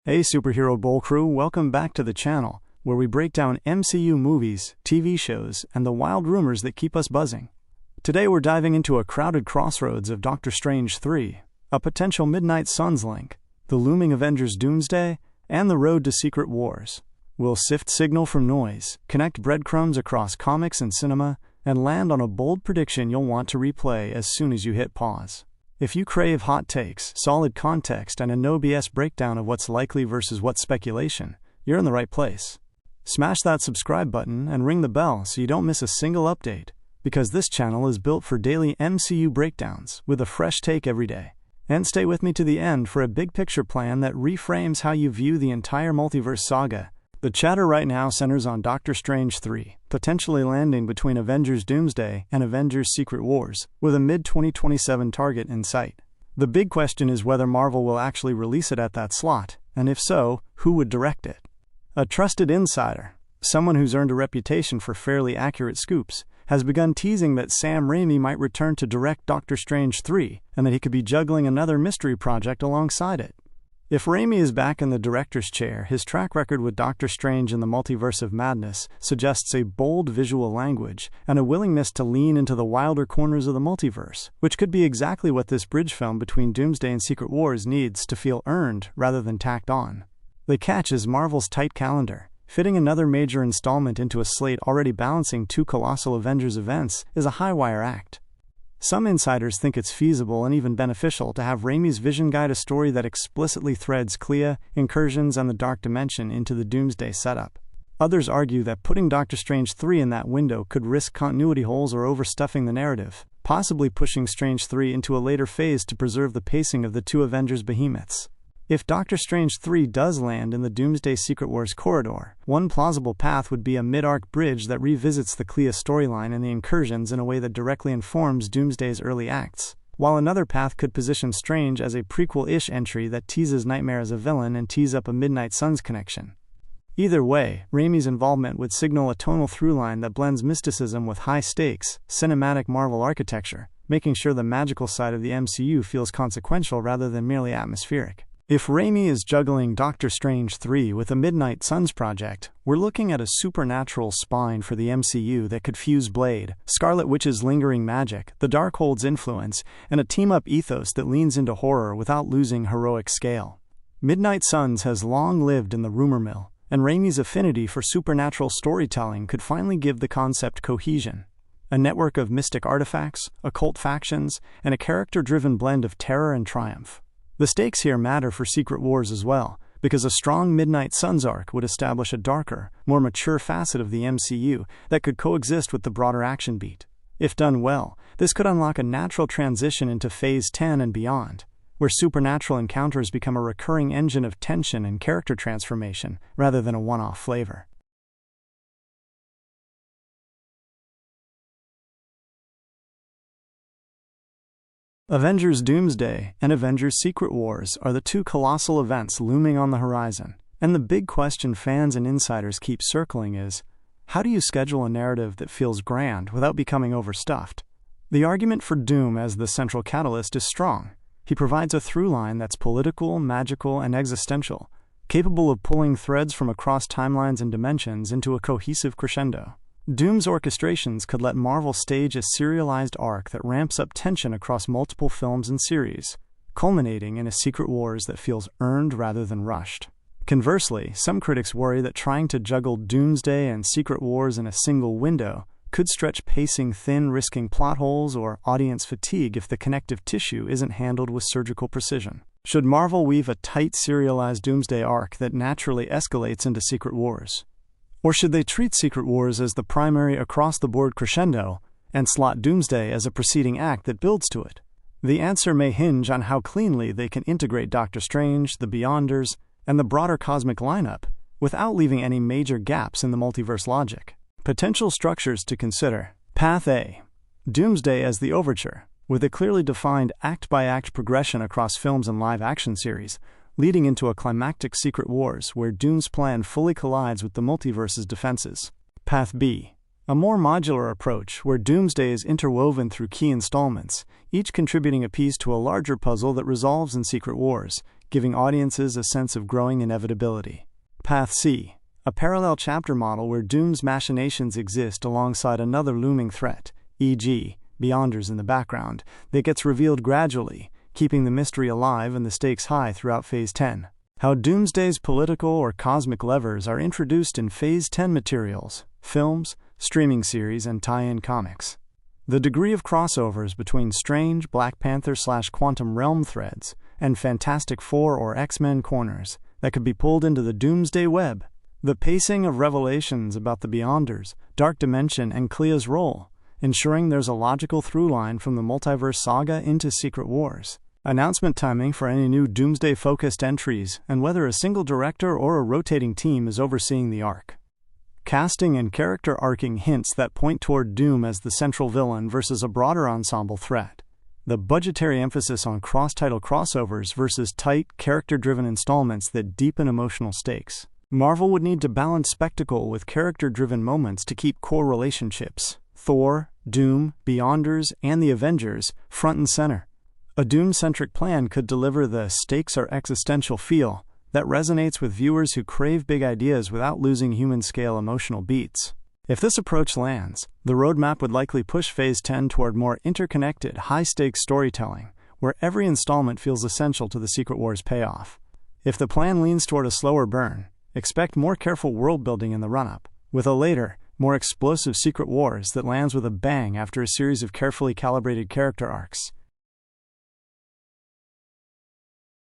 Hey Superhero Bowl crew, welcome back to the channel, where we break down MCU movies, TV shows, and the wild rumors that keep us buzzing. Today we're diving into a crowded crossroads of Doctor Strange 3, a potential Midnight Suns link, the looming Avengers Doomsday, and the road to Secret Wars. We'll sift signal from noise, connect breadcrumbs across comics and cinema, and land on a bold prediction you'll want to replay as soon as you hit pause. If you crave hot takes, solid context, and a no BS breakdown of what's likely versus what's speculation, you're in the right place. Smash that subscribe button and ring the bell so you don't miss a single update, because this channel is built for daily MCU breakdowns with a fresh take every day. And stay with me to the end for a big picture plan that reframes how you view the entire multiverse saga. The chatter right now centers on Doctor Strange 3, potentially landing between Avengers Doomsday and Avengers Secret Wars, with a mid-2027 target in sight. The big question is whether Marvel will actually release it at that slot, and if so, who would direct it? A trusted insider, someone who's earned a reputation for fairly accurate scoops, has begun teasing that Sam Raimi might return to direct Doctor Strange 3, and that he could be juggling another mystery project alongside it. If Raimi is back in the director's chair, his track record with Doctor Strange in the Multiverse of Madness suggests a bold visual language and a willingness to lean into the wilder corners of the multiverse, which could be exactly what this bridge film between Doomsday and Secret Wars needs to feel earned rather than tacked on. The catch is Marvel's tight calendar. Fitting another major installment into a slate already balancing two colossal Avengers events is a high-wire act. Some insiders think it's feasible and even beneficial to have Raimi's vision guide a story that explicitly threads Clea, incursions, and the Dark Dimension into the Doomsday setup. Others argue that putting Doctor Strange 3 in that window could risk continuity holes or overstuffing the narrative, possibly pushing Strange 3 into a later phase to preserve the pacing of the two Avengers behemoths. If Doctor Strange 3 does land in the Doomsday Secret Wars corridor, one plausible path would be a mid-arc bridge that revisits the Clea storyline and the incursions in a way that directly informs Doomsday's early acts, while another path could position Strange as a prequel-ish entry that teases Nightmare as a villain and tees up a Midnight Suns connection. Either way, Raimi's involvement would signal a tonal throughline that blends mysticism with high-stakes, cinematic Marvel architecture, making sure the magical side of the MCU feels consequential rather than merely atmospheric. If Raimi is juggling Doctor Strange 3 with a Midnight Suns project, we're looking at a supernatural spine for the MCU that could fuse Blade, Scarlet Witch's lingering magic, the Darkhold's influence, and a team-up ethos that leans into horror without losing heroic scale. Midnight Suns has long lived in the rumor mill, and Raimi's affinity for supernatural storytelling could finally give the concept cohesion. A network of mystic artifacts, occult factions, and a character-driven blend of terror and triumph. The stakes here matter for Secret Wars as well, because a strong Midnight Suns arc would establish a darker, more mature facet of the MCU that could coexist with the broader action beat. If done well, this could unlock a natural transition into Phase 10 and beyond, where supernatural encounters become a recurring engine of tension and character transformation, rather than a one-off flavor. Avengers Doomsday and Avengers Secret Wars are the two colossal events looming on the horizon, and the big question fans and insiders keep circling is, how do you schedule a narrative that feels grand without becoming overstuffed? The argument for Doom as the central catalyst is strong. He provides a through line that's political, magical, and existential, capable of pulling threads from across timelines and dimensions into a cohesive crescendo. Doom's orchestrations could let Marvel stage a serialized arc that ramps up tension across multiple films and series, culminating in a Secret Wars that feels earned rather than rushed. Conversely, some critics worry that trying to juggle Doomsday and Secret Wars in a single window could stretch pacing thin, risking plot holes or audience fatigue if the connective tissue isn't handled with surgical precision. Should Marvel weave a tight, serialized Doomsday arc that naturally escalates into Secret Wars? Or should they treat Secret Wars as the primary across-the-board crescendo and slot Doomsday as a preceding act that builds to it? The answer may hinge on how cleanly they can integrate Doctor Strange, the Beyonders, and the broader cosmic lineup without leaving any major gaps in the multiverse logic. Potential structures to consider. Path A. Doomsday as the overture, with a clearly defined act-by-act progression across films and live-action series, leading into a climactic Secret Wars where Doom's plan fully collides with the multiverse's defenses. Path B. A more modular approach where Doomsday is interwoven through key installments, each contributing a piece to a larger puzzle that resolves in Secret Wars, giving audiences a sense of growing inevitability. Path C, a parallel chapter model where Doom's machinations exist alongside another looming threat, e.g., Beyonders in the background, that gets revealed gradually, keeping the mystery alive and the stakes high throughout Phase 10. How Doomsday's political or cosmic levers are introduced in Phase 10 materials, films, streaming series, and tie-in comics. The degree of crossovers between strange Black Panther/Quantum Realm threads and Fantastic Four or X-Men corners that could be pulled into the Doomsday web. The pacing of revelations about the Beyonders, Dark Dimension, and Clea's role, ensuring there's a logical through-line from the multiverse saga into Secret Wars. Announcement timing for any new Doomsday-focused entries, and whether a single director or a rotating team is overseeing the arc. Casting and character arcing hints that point toward Doom as the central villain versus a broader ensemble threat. The budgetary emphasis on cross-title crossovers versus tight, character-driven installments that deepen emotional stakes. Marvel would need to balance spectacle with character-driven moments to keep core relationships, Thor, Doom, Beyonders, and the Avengers, front and center. A Doom-centric plan could deliver the stakes are existential feel that resonates with viewers who crave big ideas without losing human-scale emotional beats. If this approach lands, the roadmap would likely push Phase 10 toward more interconnected, high-stakes storytelling, where every installment feels essential to the Secret Wars payoff. If the plan leans toward a slower burn, expect more careful world-building in the run-up, with a later, more explosive Secret Wars that lands with a bang after a series of carefully calibrated character arcs.